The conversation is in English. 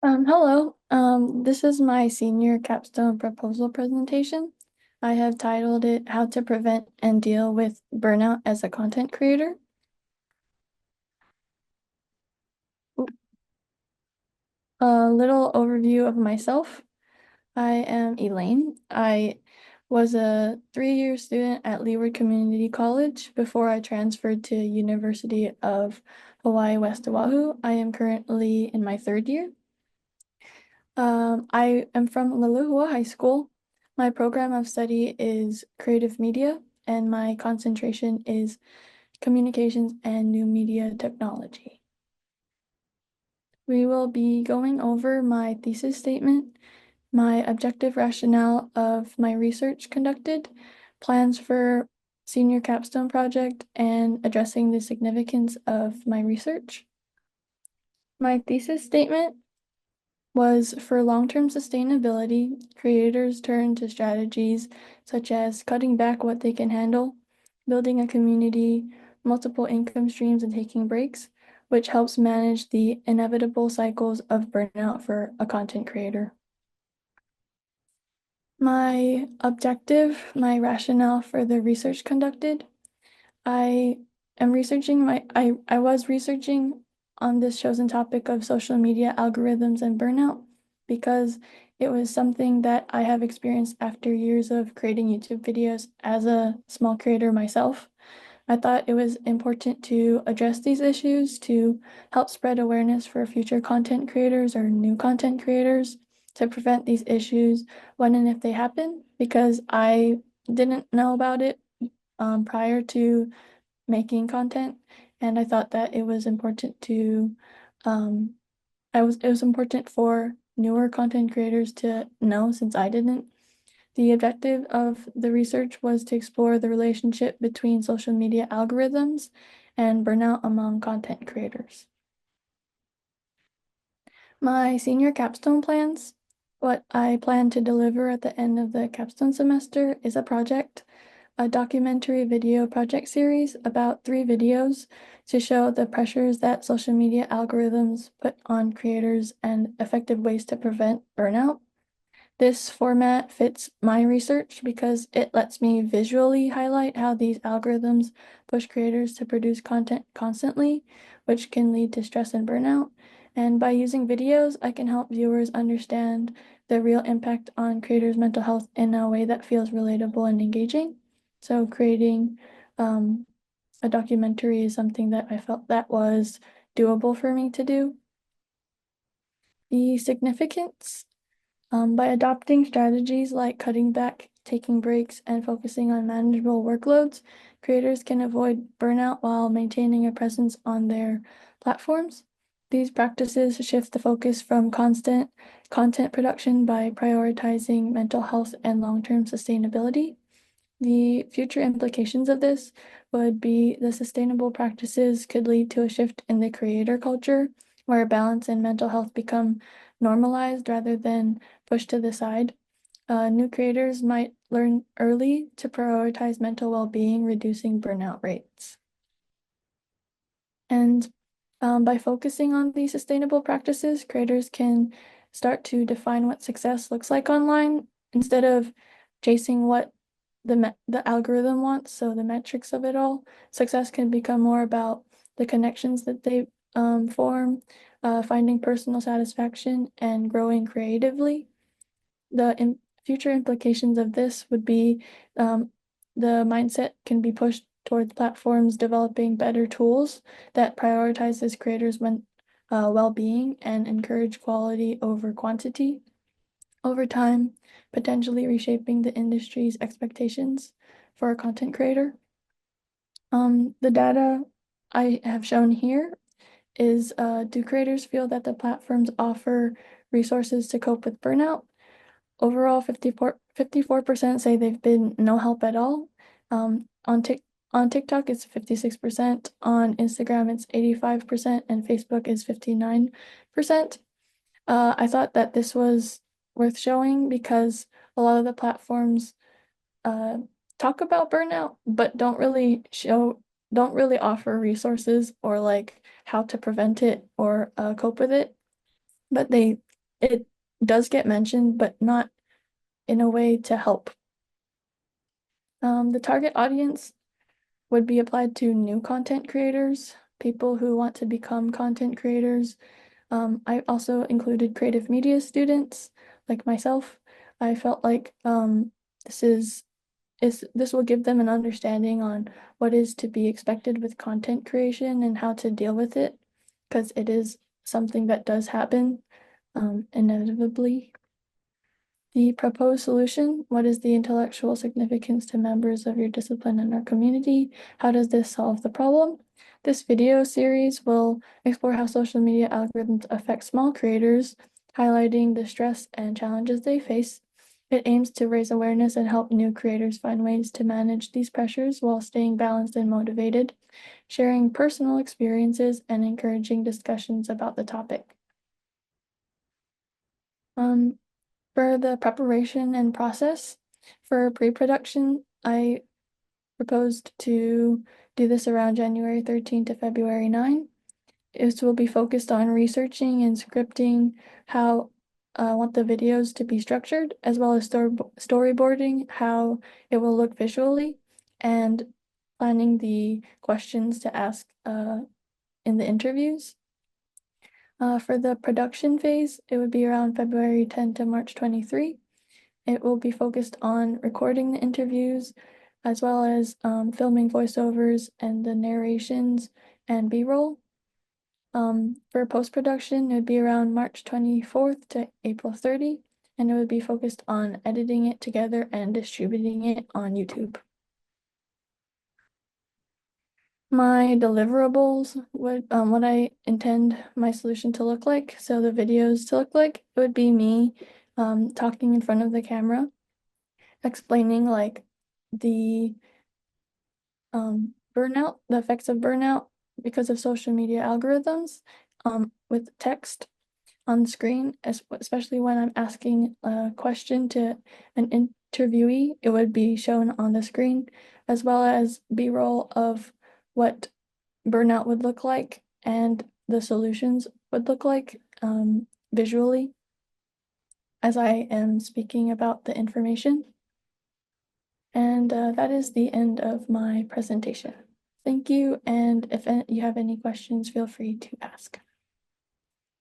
Hello. This is my senior capstone proposal presentation. I have titled it How to Prevent and Deal with Burnout as a Content Creator. Oop. A little overview of myself. I am Elaine. I was a 3-year student at Leeward Community College before I transferred to University of Hawaii West Oahu. I am currently in my third year. I am from Lalua High School. My program of study is creative media, and my concentration is communications and new media technology. We will be going over my thesis statement, my objective rationale of my research conducted, plans for senior capstone project, and addressing the significance of my research. My thesis statement was for long-term sustainability, creators turn to strategies such as cutting back what they can handle, building a community, multiple income streams, and taking breaks, which helps manage the inevitable cycles of burnout for a content creator. My objective, my rationale for the research conducted, I I was researching on this chosen topic of social media algorithms and burnout because it was something that I have experienced after years of creating YouTube videos as a small creator myself. I thought it was important to address these issues to help spread awareness for future content creators or new content creators to prevent these issues when and if they happen, because I didn't know about it prior to making content, and I thought that it was important to um it was important for newer content creators to know since I didn't. The objective of the research was to explore the relationship between social media algorithms and burnout among content creators. My senior capstone plans, what I plan to deliver at the end of the capstone semester is a documentary video project series about 3 videos to show the pressures that social media algorithms put on creators and effective ways to prevent burnout. This format fits my research because it lets me visually highlight how these algorithms push creators to produce content constantly, which can lead to stress and burnout. And by using videos, I can help viewers understand the real impact on creators' mental health in a way that feels relatable and engaging. So creating um, a documentary is something that I felt that was doable for me to do. The significance by adopting strategies like cutting back, taking breaks, and focusing on manageable workloads, creators can avoid burnout while maintaining a presence on their platforms. These practices shift the focus from constant content production by prioritizing mental health and long-term sustainability. The future implications of this would be the sustainable practices could lead to a shift in the creator culture where balance and mental health become normalized rather than pushed to the side. New creators might learn early to prioritize mental well-being, reducing burnout rates. And by focusing on these sustainable practices, creators can start to define what success looks like online instead of chasing what the algorithm wants, so the metrics of it all. Success can become more about the connections that they form, finding personal satisfaction, and growing creatively. The future implications of this would be um, the mindset can be pushed towards platforms developing better tools that prioritizes creators' well-being and encourage quality over quantity over time, potentially reshaping the industry's expectations for a content creator. The data I have shown here is do creators feel that the platforms offer resources to cope with burnout? Overall, 54% say they've been no help at all. On TikTok, it's 56%. On Instagram, it's 85%, and Facebook is 59%. I thought that this was worth showing because a lot of the platforms uh, talk about burnout, but don't really offer resources or like how to prevent it or cope with it. But they it does get mentioned, but not in a way to help. The target audience would be applied to new content creators, people who want to become content creators. I also included creative media students like myself. I felt like this this will give them an understanding on what is to be expected with content creation and how to deal with it, because it is something that does happen inevitably. The proposed solution: what is the intellectual significance to members of your discipline and our community? How does this solve the problem? This video series will explore how social media algorithms affect small creators, highlighting the stress and challenges they face. It aims to raise awareness and help new creators find ways to manage these pressures while staying balanced and motivated, sharing personal experiences and encouraging discussions about the topic. For the preparation and process for pre-production, I proposed to do this around January 13 to February 9. This will be focused on researching and scripting how I want the videos to be structured, as well as storyboarding how it will look visually, and planning the questions to ask in the interviews. For the production phase, it would be around February 10 to March 23. It will be focused on recording the interviews, as well as filming voiceovers and the narrations and B-roll. For post-production, it would be around March 24th to April 30, and it would be focused on editing it together and distributing it on YouTube. My deliverables would what I intend my solution to look like. So the videos to look like, it would be me talking in front of the camera, explaining like the burnout, the effects of burnout because of social media algorithms, with text on screen, especially when I'm asking a question to an interviewee, it would be shown on the screen, as well as B-roll of what burnout would look like and the solutions would look like visually as I am speaking about the information. And that is the end of my presentation. Thank you, and if you have any questions, feel free to ask.